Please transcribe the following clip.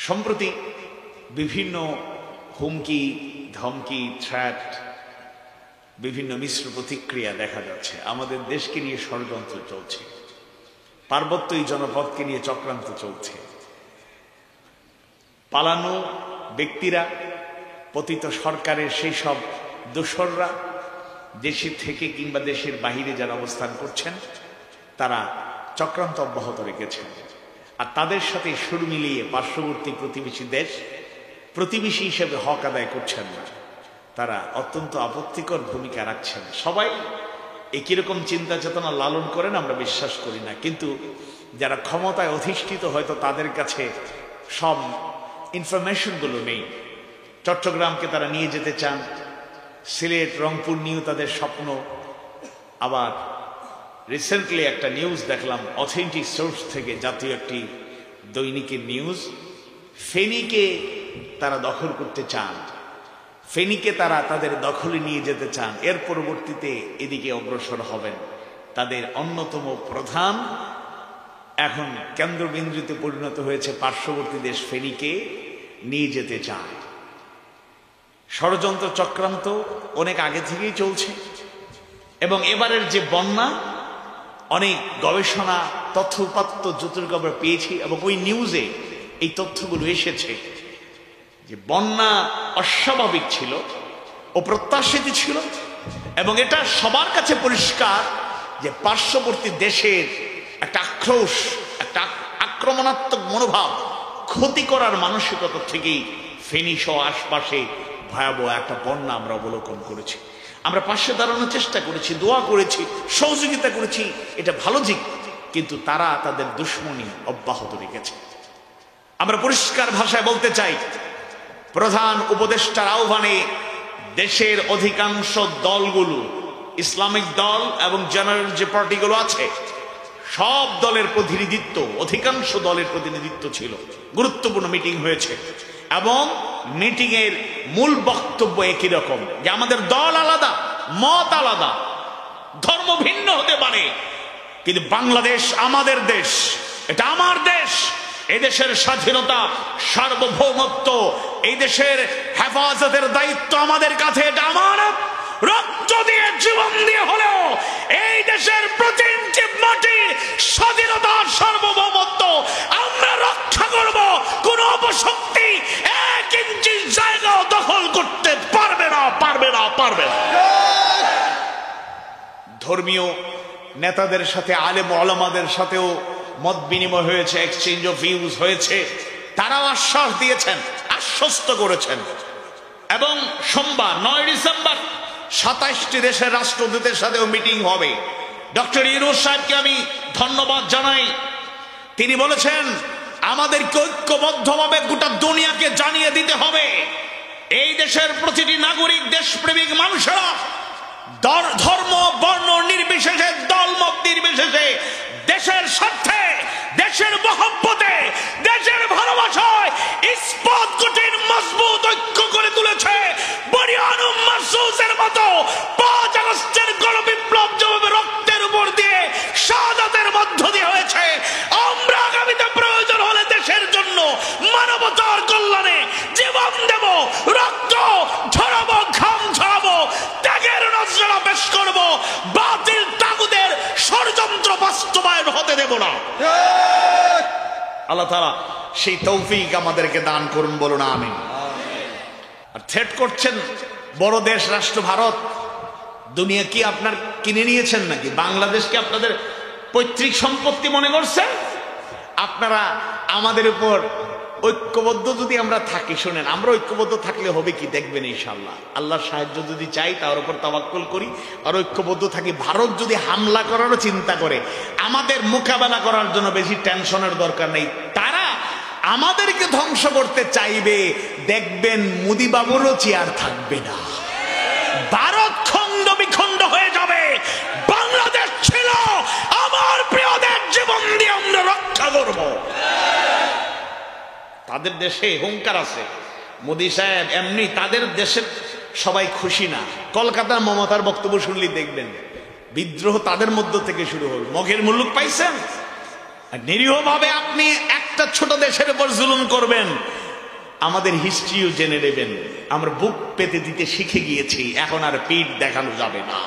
সম্প্রতি বিভিন্ন হুমকি ধমকি থ্রেট বিভিন্ন মিশ্র প্রতিক্রিয়া দেখা যাচ্ছে। আমাদের দেশকে নিয়ে ষড়যন্ত্র চলছে, পার্বত্য এই জনপদকে নিয়ে চক্রান্ত চলছে। পালানো ব্যক্তিরা, পতিত সরকারের সেই সব দোসররা দেশে থেকে কিংবা দেশের বাহিরে যারা অবস্থান করছেন তারা চক্রান্ত অব্যাহত রেখেছেন। আর তাদের সাথে সুর মিলিয়ে পার্শ্ববর্তী প্রতিবেশী দেশ প্রতিবেশী হিসেবে হক আদায় করছেন না, তারা অত্যন্ত আপত্তিকর ভূমিকা রাখছেন। সবাই একই রকম চিন্তা চেতনা লালন করেন আমরা বিশ্বাস করি না, কিন্তু যারা ক্ষমতায় অধিষ্ঠিত হয়তো তাদের কাছে সব ইনফরমেশনগুলো নেই। চট্টগ্রামকে তারা নিয়ে যেতে চান, সিলেট রংপুর নিয়েও তাদের স্বপ্ন। আবার রিসেন্টলি একটা নিউজ দেখলাম অথেন্টিক সোর্স থেকে, জাতীয় একটি দৈনিকের নিউজ, ফেনীকে তারা দখল করতে চান, ফেনীকে তারা তাদের দখলে নিয়ে যেতে চান। এর পরবর্তীতে এদিকে অগ্রসর হবেন। তাদের অন্যতম প্রধান এখন কেন্দ্রবিন্দুতে পরিণত হয়েছে পার্শ্ববর্তী দেশ ফেনীকে নিয়ে যেতে চায়। ষড়যন্ত্র চক্রান্ত অনেক আগে থেকেই চলছে এবং এবারের যে বন্যা, অনেক গবেষণা তথ্য উপাত্ত যতটুকু আমরা পেয়েছি এবং ওই নিউজে এই তথ্যগুলো এসেছে যে বন্যা অস্বাভাবিক ছিল, অপ্রত্যাশিত ছিল এবং এটা সবার কাছে পরিষ্কার যে পার্শ্ববর্তী দেশের একটা আক্রোশ, একটা আক্রমণাত্মক মনোভাব, ক্ষতি করার মানসিকতা থেকেই ফেনী সহ আশপাশে ভয়াবহ একটা বন্যা আমরা অবলোকন করেছি। আমরা পাশে দাঁড়ানোর চেষ্টা করেছি, দোয়া করেছি, সহযোগিতা করেছি, এটা ভালো দিক, কিন্তু তারা তাদের দুশ্মনী অব্যাহত রেখেছে। আমরা পরিষ্কার ভাষায় বলতে চাই, প্রধান উপদেষ্টার আহ্বানে দেশের অধিকাংশ দলগুলো, ইসলামিক দল এবং জেনারেল যে পার্টিগুলো আছে, সব দলের প্রতিনিধিত্ব, অধিকাংশ দলের প্রতিনিধিত্ব ছিল। গুরুত্বপূর্ণ মিটিং হয়েছে এবং মিটিং এর মূল বক্তব্য একই রকম যে আমাদের দল আলাদা, মত আলাদা, ধর্ম ভিন্ন হতে পারে, কিন্তু বাংলাদেশ আমাদের দেশ, এটা আমার দেশ। এই দেশের স্বাধীনতা, সার্বভৌমত্ব, এই দেশের হেফাজতের দায়িত্ব আমাদের কাছে, এটা আমানত। রক্ত দিয়ে, জীবন দিয়ে হলেও এই দেশের প্রতি ইঞ্চি মাটির স্বাধীনতা, সার্বভৌমত্ব আমরা রক্ষা করব। কোন অপশক্তি এক ইঞ্চি জায়গা দখল করতে পারবে না, পারবে না, পারবে না। ধর্মীয় নেতাদের সাথে, আলেম ওলামাদের সাথেও মত বিনিময় হয়েছে, এক্সচেঞ্জ অফ ভিউজ হয়েছে। তারাও আশ্বাস দিয়েছেন, আশ্বস্ত করেছেন। এবং সোমবার 9 ডিসেম্বর 27টি দেশের রাষ্ট্রদূতের সাথেও মিটিং হবে। ডক্টর ইউনূস সাহেবকে আমি ধন্যবাদ জানাই। তিনি বলেছেন আমাদেরকে ঐক্যবদ্ধভাবে গোটা দুনিয়াকে জানিয়ে দিতে হবে এই দেশের প্রতিটি নাগরিক, দেশপ্রেমিক মানুষেরা ধর্ম বর্ণ নির্বিশেষে, দলমত নির্বিশেষে দেশের স্বার্থে, দেশের মহব্বতে, দেশের ভালোবাসায় ইস্পাত কঠিন মজবুত ঐক্য করে তুলেছে। বরিয়ানু মাসুসের মতো 5 আগস্টের গণবিপ্লব যেভাবে রক্তের উপর দিয়ে, শাহাদাতের মধ্য দিয়ে হয়েছে, আমরা আগামীতে প্রয়োজন হলে দেশের জন্য, মানবতার কল্যাণে জীবন দেব, রক্ত ঝরাবো, ঘাম ঝরাবো, ত্যাগের নজরা পেশ করব। বাতিল তাগুদের ষড়যন্ত্র বাস্তবায়ন হতে দেব না। আল্লাহ তাআলা সেই তৌফিক আমাদেরকে দান করুন, বলুন আমিন। আর থ্রেট করছেন বড় দেশ রাষ্ট্র ভারত। দুনিয়া কি আপনার কিনে নিয়েছেন নাকি? বাংলাদেশকে আপনাদের পৈতৃক সম্পত্তি মনে করছেন? আপনারা আমাদের উপর ঐক্যবদ্ধ যদি আমরা থাকি, শোনেন, আমরা ঐক্যবদ্ধ থাকলে হবে কি দেখবেন ইনশাআল্লাহ। আল্লাহর সাহায্য যদি চাই, তার উপর তাওয়াক্কুল করি আর ঐক্যবদ্ধ থাকি। ভারত যদি হামলা করারও চিন্তা করে, আমাদের মোকাবেলা করার জন্য বেশি টেনশনের দরকার নেই। তারা আমাদেরকে ধ্বংস করতে চাইবে, দেখবেন মোদি বাবুরও চেয়ার থাকবে না, ভারত খণ্ড বিখণ্ড হয়ে যাবে। বাংলাদেশ ছিল আমার প্রিয়দের, জীবন দিয়ে আমরা রক্ষা করব। তাদের দেশে হুঙ্কার আছে, মোদি সাহেব এমনি, তাদের দেশের সবাই খুশি না। কলকাতার মমতার বক্তব্য শুনলেই দেখবেন বিদ্রোহ তাদের মধ্য থেকে শুরু হবে। মগের মুল্লুক পাইছেন, নিরীহ ভাবে আপনি এক একটা ছোট দেশের উপর জুলুম করবেন, আমাদের হিস্ট্রিও জেনে নেবেন। আমরা বুক পেতে দিতে শিখে গিয়েছি, এখন আর পিঠ দেখানো যাবে না।